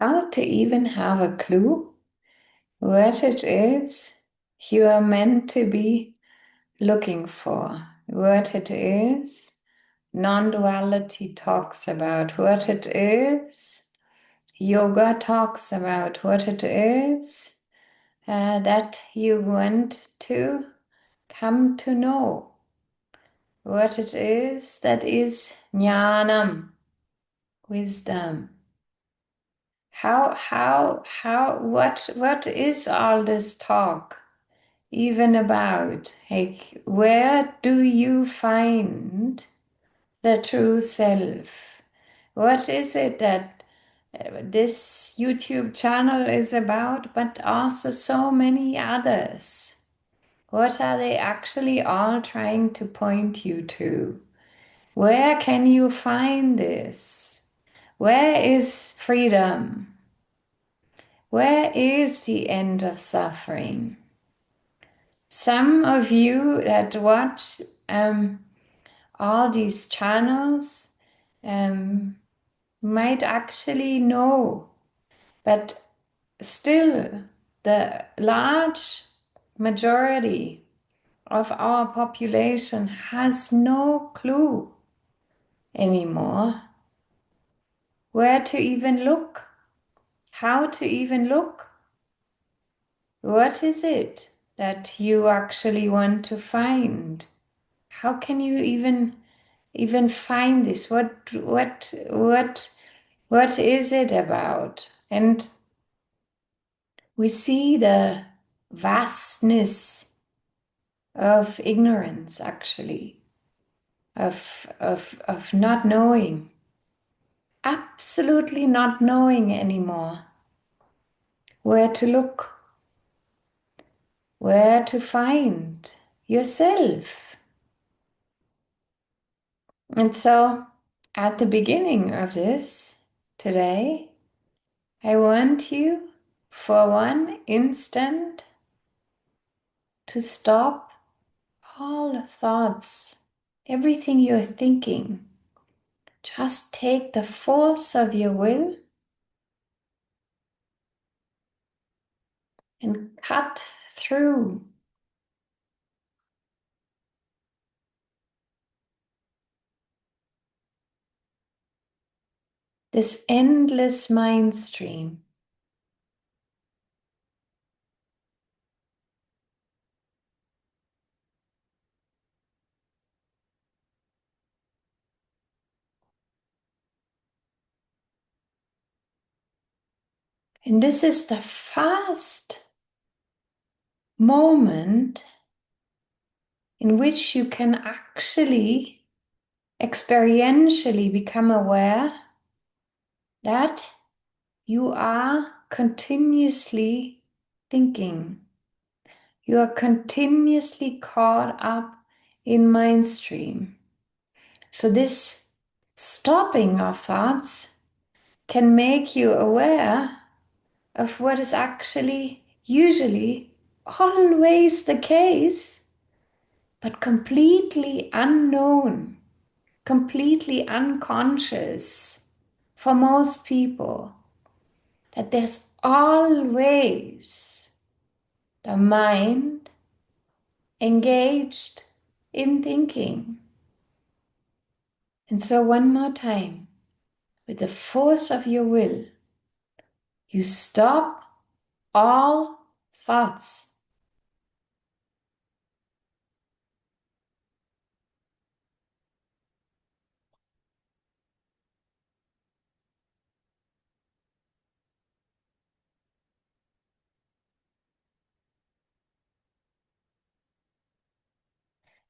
how to even have a clue what it is you are meant to be looking for, what it is non-duality talks about, what it is yoga talks about, what it is that you want to come to know, what it is that is jnanam, wisdom. What is all this talk even about? Like, where do you find the true self? What is it that this YouTube channel is about, but also so many others? What are they actually all trying to point you to? Where can you find this? Where is freedom? Where is the end of suffering? Some of you that watch all these channels might actually know, but still the large majority of our population has no clue anymore where to even look, how to even look. What is it that you actually want to find? How can you even find this? What is it about? And we see the vastness of ignorance, actually, of not knowing, absolutely not knowing anymore where to look, where to find yourself. And so at the beginning of this today, I want you for one instant to stop all thoughts, everything you're thinking. Just take the force of your will and cut through this endless mind stream. And this is the first moment in which you can actually experientially become aware that you are continuously thinking. You are continuously caught up in mind stream. So this stopping of thoughts can make you aware of what is actually usually always the case, but completely unknown, completely unconscious for most people, that there's always the mind engaged in thinking. And so one more time, with the force of your will, you stop all thoughts.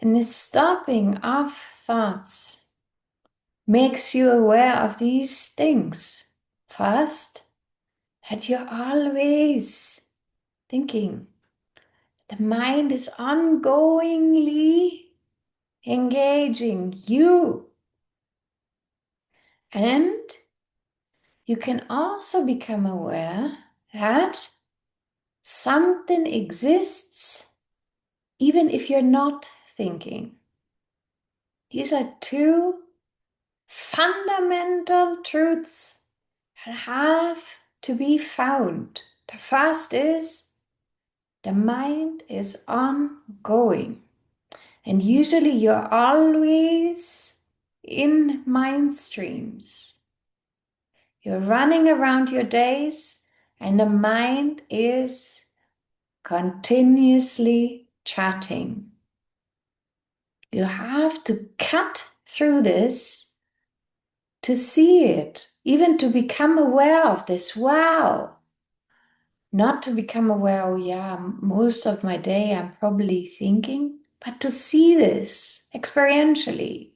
And this stopping of thoughts makes you aware of these things. First, that you're always thinking. The mind is ongoingly engaging you. And you can also become aware that something exists even if you're not thinking. These are two fundamental truths that have to be found. The first is the mind is ongoing. And usually you're always in mind streams. You're running around your days, and the mind is continuously chatting. You have to cut through this to see it, even to become aware of this. Wow. Not to become aware, oh yeah, most of my day I'm probably thinking, but to see this experientially.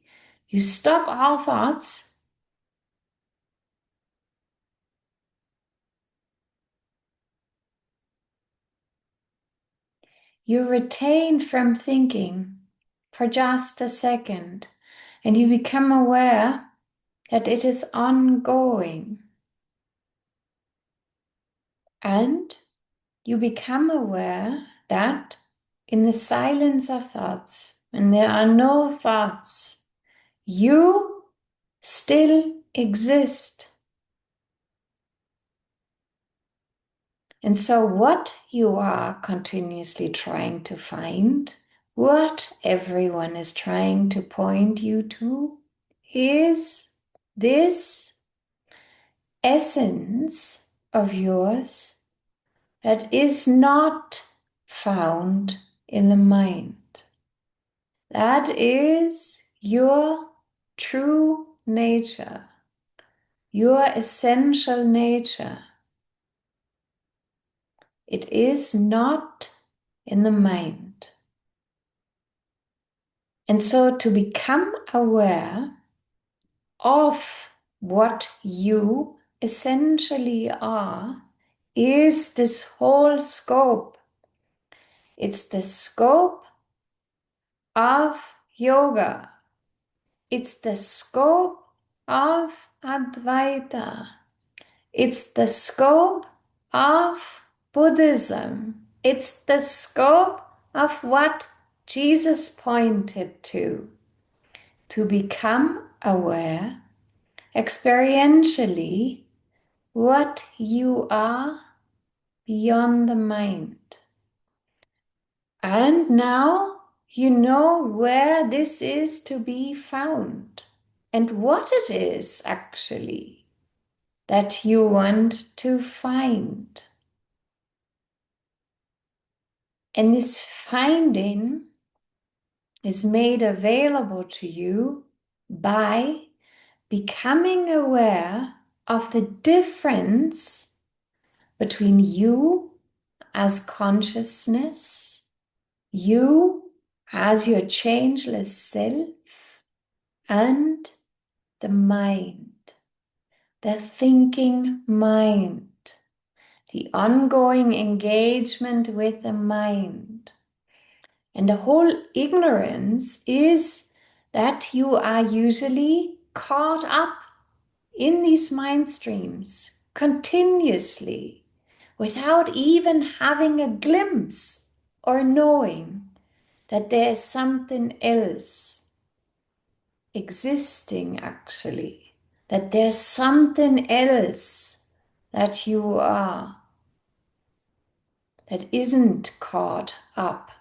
You stop all thoughts. You retain from thinking for just a second, and you become aware that it is ongoing. And you become aware that in the silence of thoughts, when there are no thoughts, you still exist. And so what you are continuously trying to find, what everyone is trying to point you to, is this essence of yours that is not found in the mind. That is your true nature, your essential nature. It is not in the mind. And so to become aware of what you essentially are is this whole scope. It's the scope of yoga. It's the scope of Advaita. It's the scope of Buddhism. It's the scope of what Jesus pointed to become aware experientially what you are beyond the mind. And now you know where this is to be found and what it is actually that you want to find. And this finding is made available to you by becoming aware of the difference between you as consciousness, you as your changeless self, and the mind, the thinking mind, the ongoing engagement with the mind. And the whole ignorance is that you are usually caught up in these mind streams continuously without even having a glimpse or knowing that there is something else existing actually, that there's something else that you are that isn't caught up.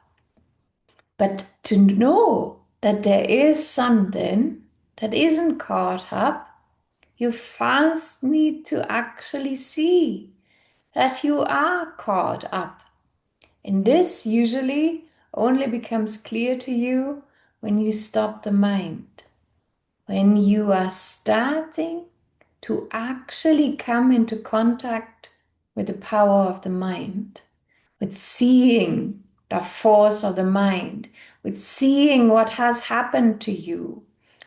But to know that there is something that isn't caught up, you first need to actually see that you are caught up. And this usually only becomes clear to you when you stop the mind, when you are starting to actually come into contact with the power of the mind, with seeing the force of the mind, with seeing what has happened to you,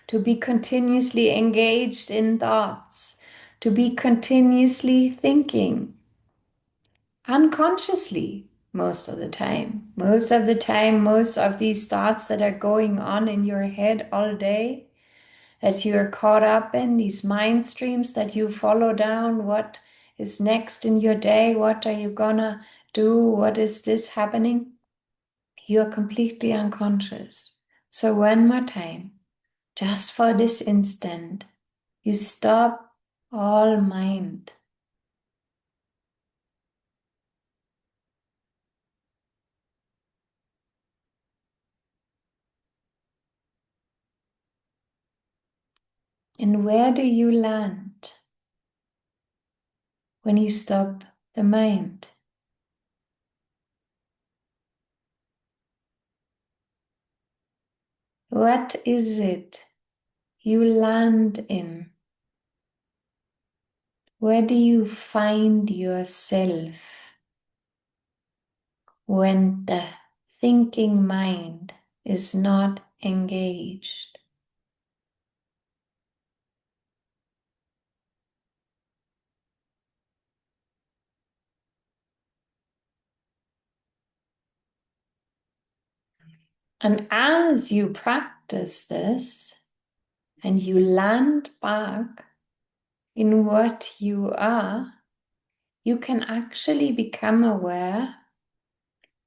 to be continuously engaged in thoughts, to be continuously thinking unconsciously most of the time. Most of the time, most of these thoughts that are going on in your head all day, that you're caught up in, these mind streams that you follow down, what is next in your day, what are you gonna do, what is this happening? You're completely unconscious. So one more time, just for this instant, you stop all mind. And where do you land when you stop the mind? What is it you land in? Where do you find yourself when the thinking mind is not engaged? And as you practice this and you land back in what you are, you can actually become aware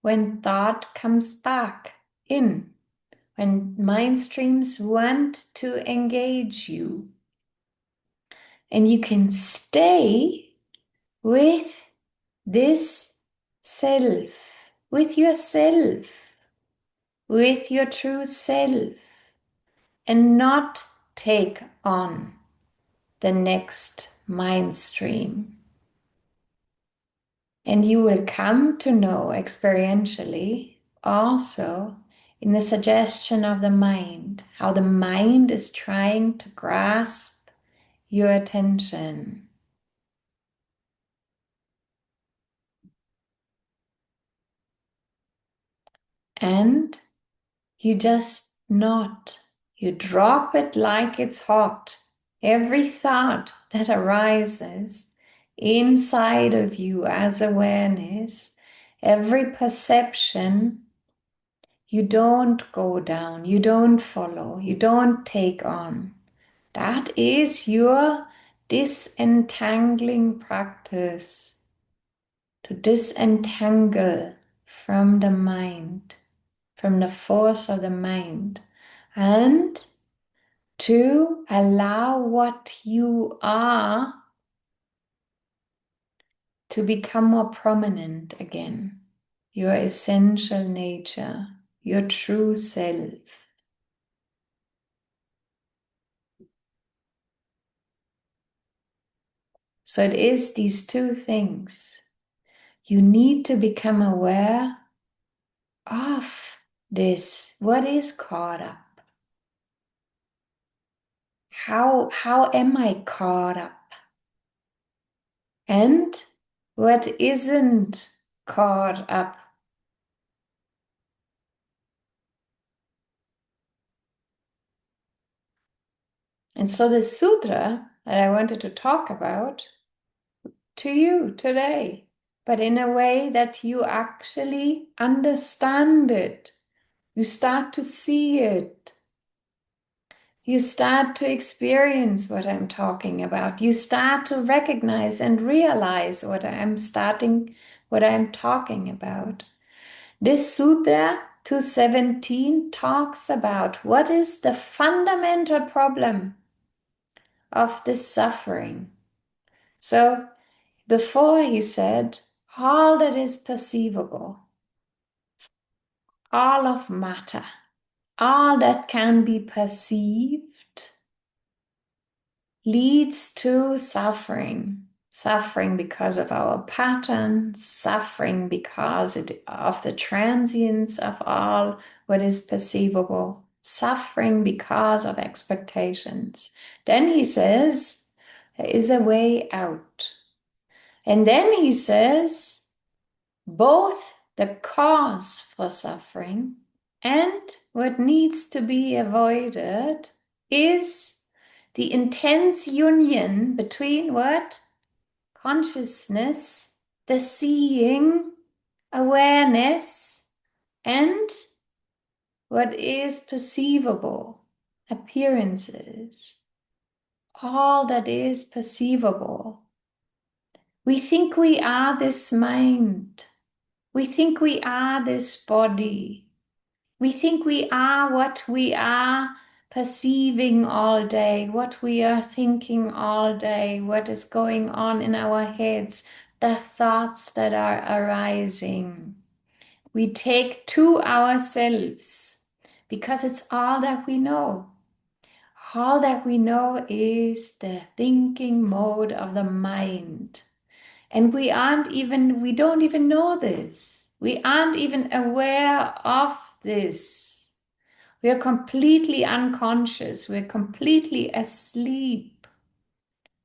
when thought comes back in, when mind streams want to engage you. And you can stay with this self, with yourself, with your true self, and not take on the next mind stream. And you will come to know experientially also in the suggestion of the mind, how the mind is trying to grasp your attention. And you just not, you drop it like it's hot. Every thought that arises inside of you as awareness, every perception, you don't go down, you don't follow, you don't take on. That is your disentangling practice, to disentangle from the mind, from the force of the mind, and to allow what you are to become more prominent again, your essential nature, your true self. So it is these two things. You need to become aware of this. What is caught up? How am I caught up? And what isn't caught up? And so the sutra that I wanted to talk about to you today, but in a way that you actually understand it. You start to see it. You start to experience what I'm talking about. You start to recognize and realize what I'm talking about. This Sutra 217 talks about what is the fundamental problem of this suffering. So before he said, all that is perceivable, all of matter, all that can be perceived leads to suffering. Suffering because of our patterns, suffering because of the transience of all what is perceivable, suffering because of expectations. Then he says, there is a way out. And then he says, both the cause for suffering and what needs to be avoided is the intense union between what? Consciousness, the seeing, awareness, and what is perceivable, appearances, all that is perceivable. We think we are this mind. We think we are this body. We think we are what we are perceiving all day, what we are thinking all day, what is going on in our heads, the thoughts that are arising. We take to ourselves because it's all that we know. all that we know is the thinking mode of the mind. And we don't even know this. We aren't even aware of this. We are completely unconscious. We're completely asleep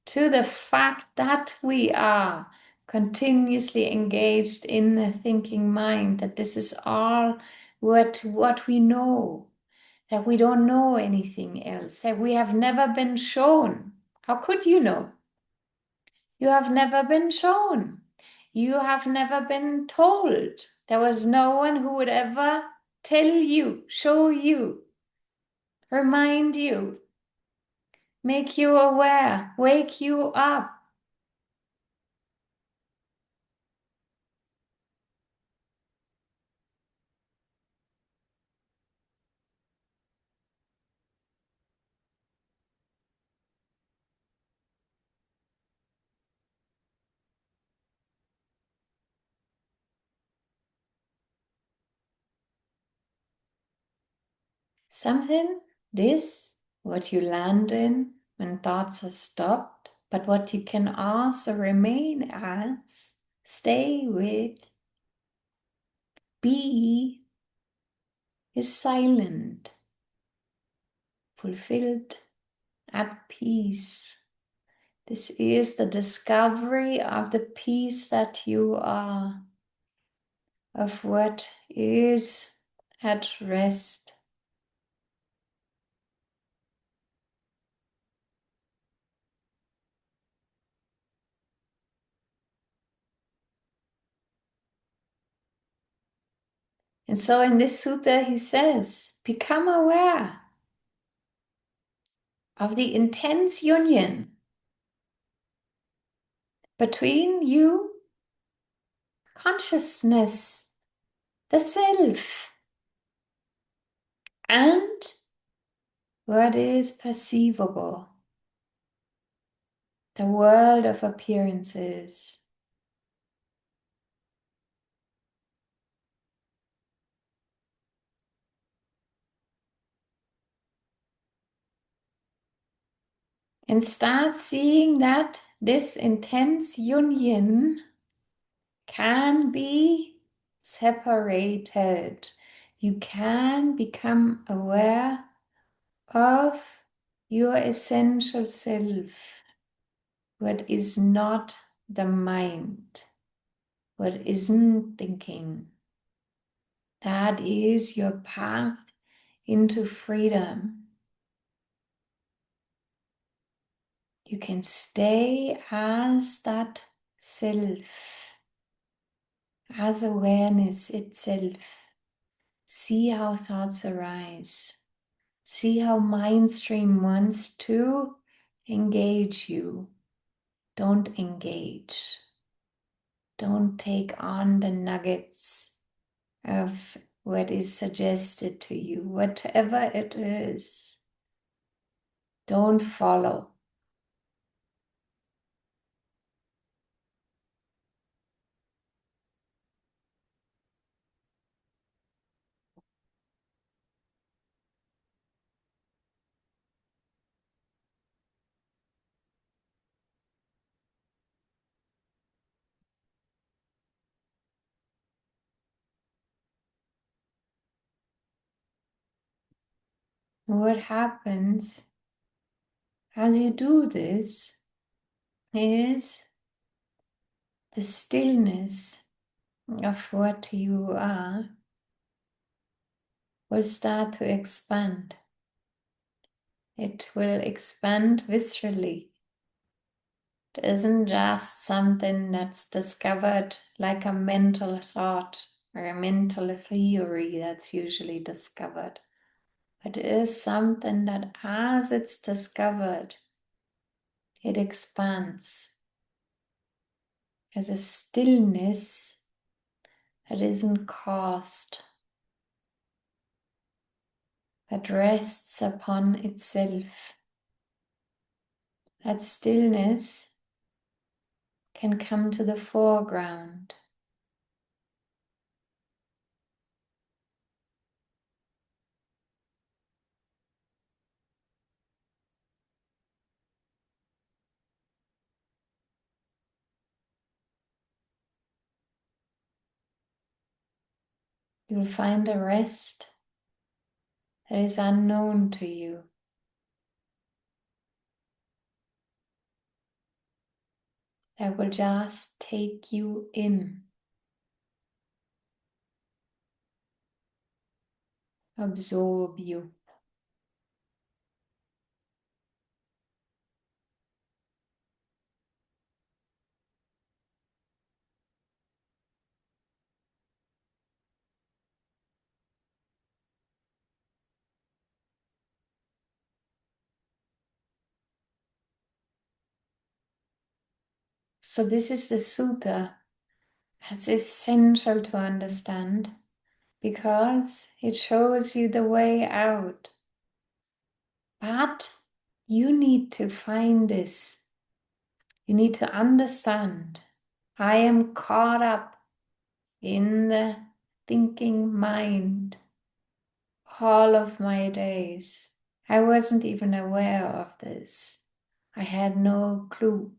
to the fact that we are continuously engaged in the thinking mind, that this is all what we know, that we don't know anything else, that we have never been shown. How could you know? You have never been shown. You have never been told. There was no one who would ever tell you, show you, remind you, make you aware, wake you up. Something, what you land in when thoughts are stopped, but what you can also remain as, stay with, be, is silent, fulfilled, at peace. This is the discovery of the peace that you are, of what is at rest. And so in this sutta he says, become aware of the intense union between you, consciousness, the self, and what is perceivable, the world of appearances. And start seeing that this intense union can be separated. You can become aware of your essential self, what is not the mind, what isn't thinking. That is your path into freedom. You can stay as that self, as awareness itself. See how thoughts arise. See how mind stream wants to engage you. Don't engage. Don't take on the nuggets of what is suggested to you, whatever it is. Don't follow. What happens as you do this is the stillness of what you are will start to expand. It will expand viscerally. It isn't just something that's discovered like a mental thought or a mental theory that's usually discovered. It is something that as it's discovered, it expands. As a stillness that isn't caused, that rests upon itself. That stillness can come to the foreground. You'll find a rest that is unknown to you. That will just take you in, absorb you. So this is the sutta. It's essential to understand because it shows you the way out. But you need to find this. You need to understand. I am caught up in the thinking mind all of my days. I wasn't even aware of this. I had no clue.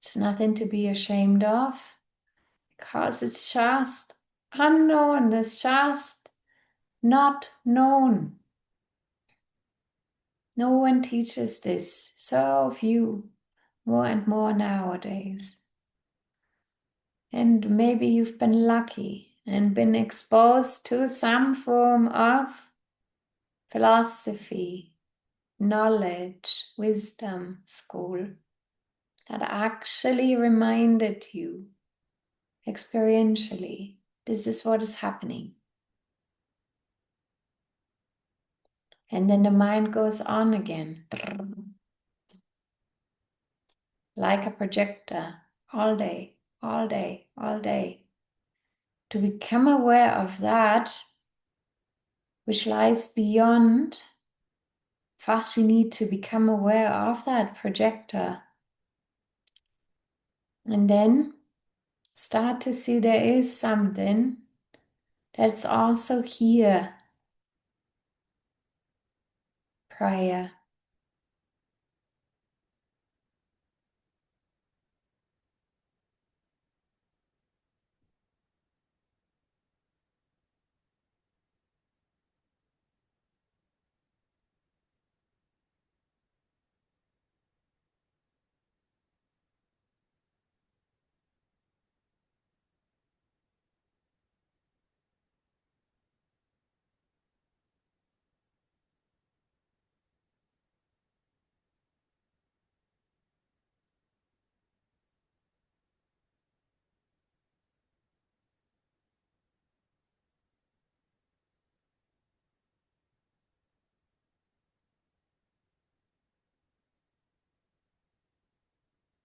It's nothing to be ashamed of because it's just unknown. It's just not known. No one teaches this. So few, more and more nowadays. And maybe you've been lucky and been exposed to some form of philosophy, knowledge, wisdom, school that actually reminded you experientially, this is what is happening. And then the mind goes on again, like a projector, all day, all day, all day. To become aware of that which lies beyond, first we need to become aware of that projector. And then start to see there is something that's also here prior.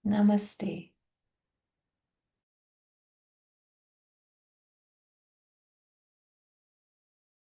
Namaste.